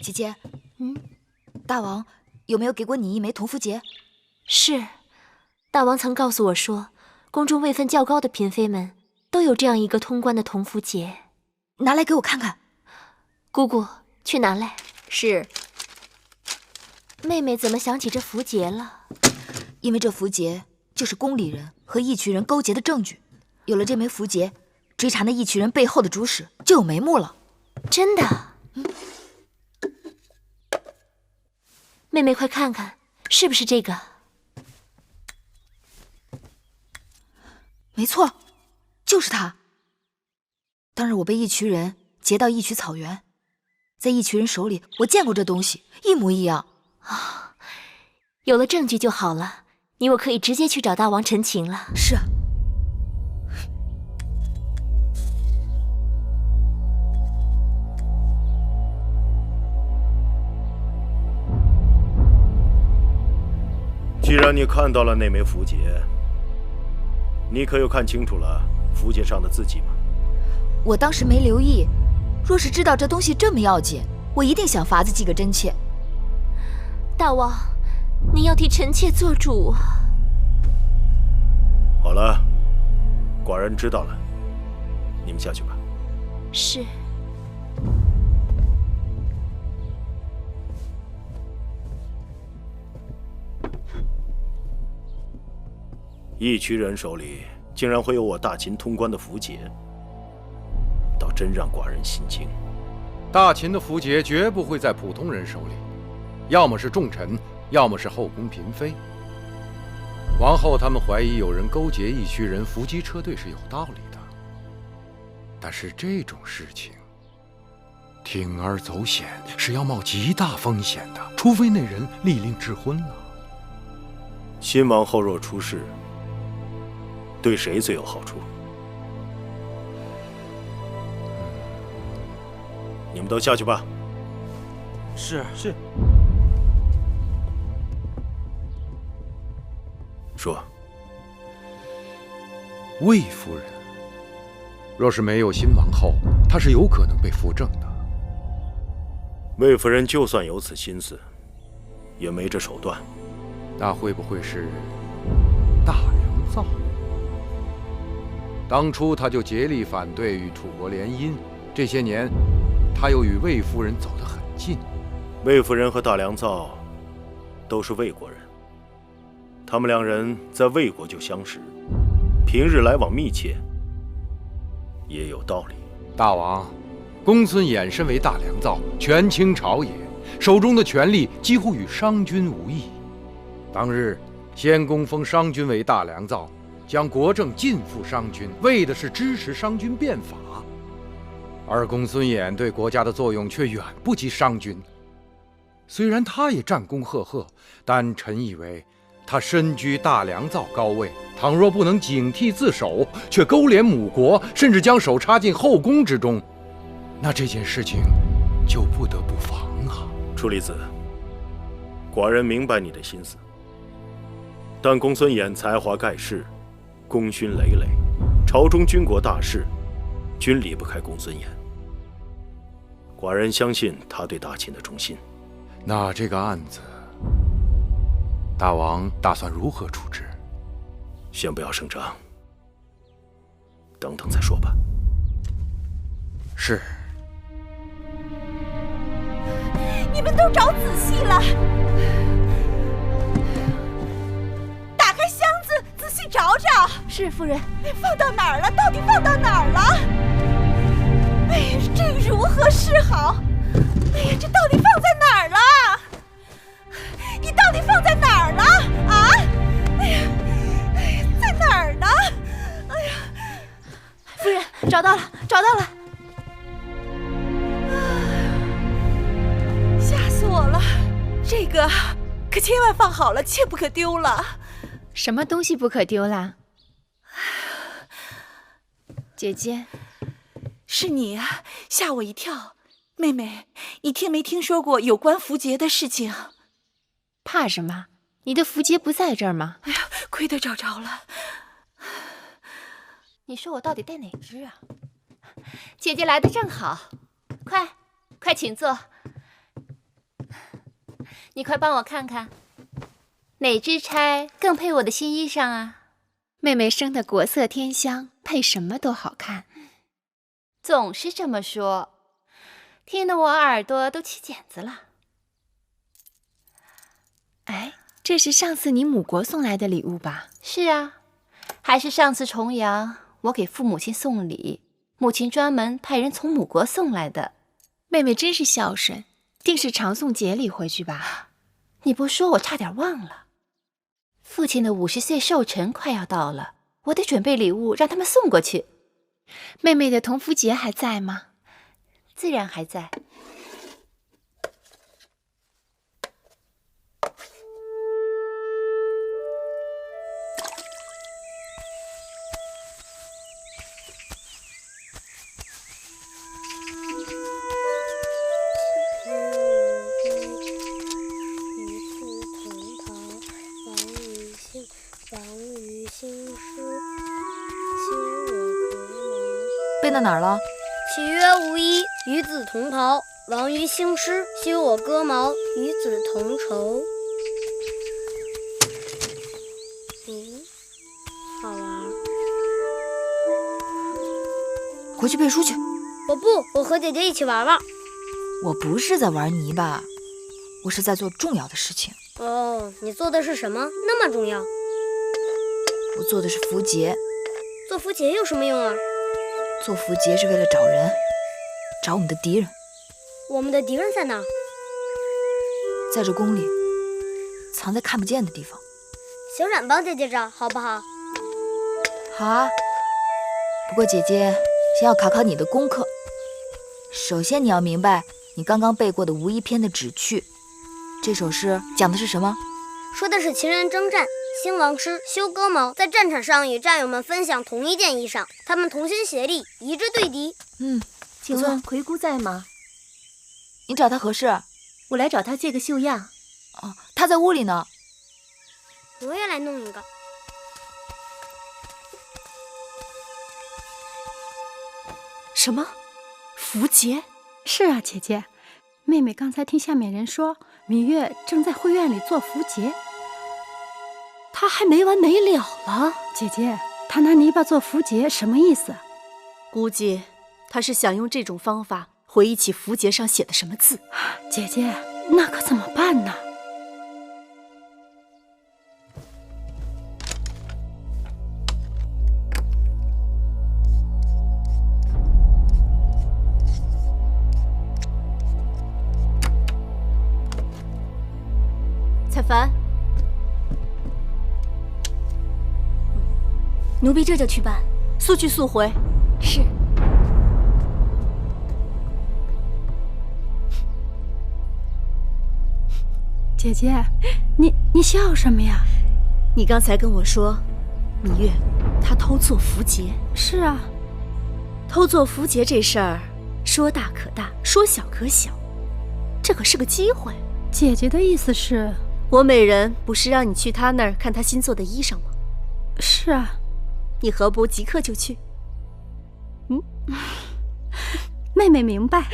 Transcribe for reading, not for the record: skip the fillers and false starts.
姐姐，大王有没有给过你一枚铜符节？是，大王曾告诉我说，宫中位分较高的嫔妃们都有这样一个通关的铜符节。拿来给我看看。姑姑，去拿来。是。妹妹怎么想起这符节了？因为这符节就是宫里人和义渠人勾结的证据。有了这枚符节，追查那义渠人背后的主使就有眉目了。真的？妹妹快看看，是不是这个？没错，就是他。当日我被义渠人劫到义渠草原，在义渠人手里，我见过这东西，一模一样。有了证据就好了，你我可以直接去找大王陈情了。是。既然你看到了那枚符节，你可有看清楚了符节上的字迹吗？我当时没留意，若是知道这东西这么要紧，我一定想法子记个真切。大王，您要替臣妾做主。好了，寡人知道了，你们下去吧。是。义渠人手里竟然会有我大秦通关的符节，倒真让寡人心惊。大秦的符节绝不会在普通人手里，要么是重臣，要么是后宫嫔妃。王后他们怀疑有人勾结义渠人伏击车队是有道理的，但是这种事情铤而走险是要冒极大风险的，除非那人立令智昏了。新王后若出事，对谁最有好处？你们都下去吧。是。说。魏夫人，若是没有新王后，她是有可能被扶正的。魏夫人就算有此心思，也没这手段。那会不会是大良造？当初他就竭力反对与楚国联姻，这些年他又与魏夫人走得很近。魏夫人和大良造都是魏国人，他们两人在魏国就相识，平日来往密切，也有道理。大王，公孙衍身为大良造，权倾朝野，手中的权力几乎与商君无异。当日先公封商君为大良造，将国政尽付商君，为的是支持商君变法。而公孙衍对国家的作用却远不及商君。虽然他也战功赫赫，但臣以为他身居大良造高位，倘若不能警惕自守，却勾连母国，甚至将手插进后宫之中，那这件事情就不得不防啊。楚离子，寡人明白你的心思，但公孙衍才华盖世，功勋累累，朝中军国大事，均离不开公孙衍。寡人相信他对大秦的忠心。那这个案子，大王打算如何处置？先不要声张，等等再说吧。是。你们都找仔细了，打开箱子，仔细找找。是，夫人。放到哪儿了？到底放到哪儿了？哎呀，这如何是好？哎呀，这到底放在哪儿了？你到底放在哪儿了？啊？哎呀，在哪儿呢？哎呀，夫人，找到了，找到了。吓死我了！这个可千万放好了，切不可丢了。什么东西不可丢啦？姐姐，是你啊，吓我一跳。妹妹，你听没听说过有关符节的事情？怕什么？你的符节不在这儿吗？哎呀，亏得找着了。你说我到底带哪只啊？姐姐来的正好，快请坐。你快帮我看看，哪支钗更配我的新衣裳啊？妹妹生的国色天香，配什么都好看。总是这么说，听得我耳朵都起茧子了。哎，这是上次你母国送来的礼物吧？是啊，还是上次重阳我给父母亲送礼，母亲专门派人从母国送来的。妹妹真是孝顺，定是常送节礼回去吧？你不说我差点忘了，父亲的50岁寿辰快要到了，我得准备礼物让他们送过去。妹妹的同福节还在吗？自然还在。背到哪儿了？岂曰无衣，与子同袍。王于兴师，修我戈矛，与子同酬。好玩。回去背书去。我不，我和姐姐一起玩玩。我不是在玩泥巴，我是在做重要的事情。哦，你做的是什么？那么重要？我做的是符节。做符节有什么用啊？做符节是为了找人，找我们的敌人。我们的敌人在哪？在这宫里，藏在看不见的地方。小冉帮姐姐找，好不好？好啊。不过姐姐先要考考你的功课。首先你要明白你刚刚背过的《无衣篇》的旨趣。这首诗讲的是什么？说的是秦人征战，兴王师，修戈矛，在战场上与战友们分享同一件衣裳，他们同心协力，一致对敌。请问魁姑在吗？你找他何事？我来找他借个绣样。哦，他在屋里呢。我也来弄一个。什么？符节？是啊，姐姐，妹妹刚才听下面人说，芈月正在会院里做符节。她还没完没了了。姐姐，她拿泥巴做符节什么意思？估计她是想用这种方法回忆起符节上写的什么字。姐姐，那可怎么办呢？采凡，奴婢这就去办，速去速回。是。姐姐，你笑什么呀？你刚才跟我说，芈月她偷做符节。是啊，偷做符节这事儿，说大可大，说小可小，这可是个机会。姐姐的意思是？我美人不是让你去她那儿看她新做的衣裳吗？是啊，你何不即刻就去？妹妹明白。